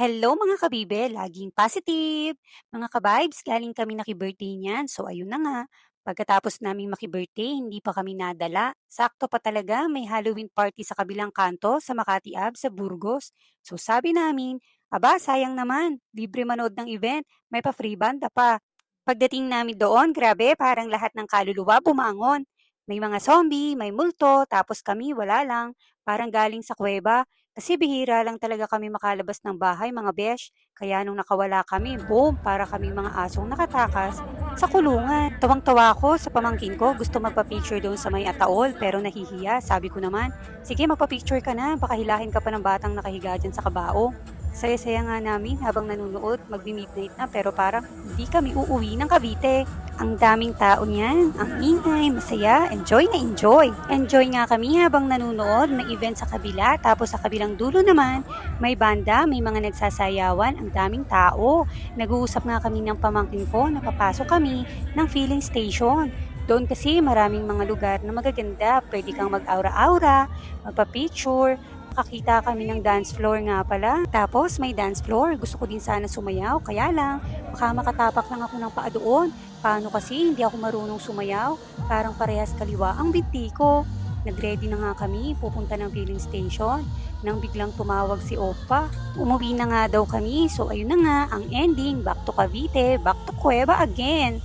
Hello mga kabibe, laging positive. Mga ka-vibes, galing kami naki-birthday niyan. So ayun na nga, pagkatapos naming maki-birthday, hindi pa kami nadala. Sakto pa talaga, may Halloween party sa kabilang kanto sa Makati Ave sa Burgos. So sabi namin, aba sayang naman, libre manood ng event, may pa-free banda pa. Pagdating namin doon, grabe, parang lahat ng kaluluwa bumangon. May mga zombie, may multo, tapos kami wala lang, parang galing sa kuweba. Kasi bihira lang talaga kami makalabas ng bahay, mga besh. Kaya nung nakawala kami, boom, para kami mga asong nakatakas sa kulungan. Tawang-tawa ako sa pamangkin ko, gusto magpa-picture doon sa may ataol, pero nahihiya. Sabi ko naman, sige magpa-picture ka na, baka hilahin ka pa ng batang nakahiga dyan sa kabao. Saya-saya nga namin habang nanonood, magbi-midnight na pero parang hindi kami uuwi ng Cavite. Ang daming tao niyan, ang ingay, masaya, enjoy na enjoy. Enjoy nga kami habang nanonood, may event sa kabila, tapos sa kabilang dulo naman, may banda, may mga nagsasayawan, ang daming tao. Nag-uusap nga kami ng pamangkin ko na papasok kami ng filling station. Doon kasi maraming mga lugar na magaganda, pwede kang mag-aura-aura, magpa-picture, makakita kami ng dance floor nga pala. Tapos may dance floor, gusto ko din sana sumayaw, kaya lang, baka makatapak lang ako ng paa doon. Paano kasi hindi ako marunong sumayaw? Parang parehas kaliwa ang binti ko. Nag-ready na nga kami, pupunta ng filling station. Nang biglang tumawag si Opa. Umuwi na nga daw kami, so ayun na nga, ang ending, back to Cavite, back to Cueva again.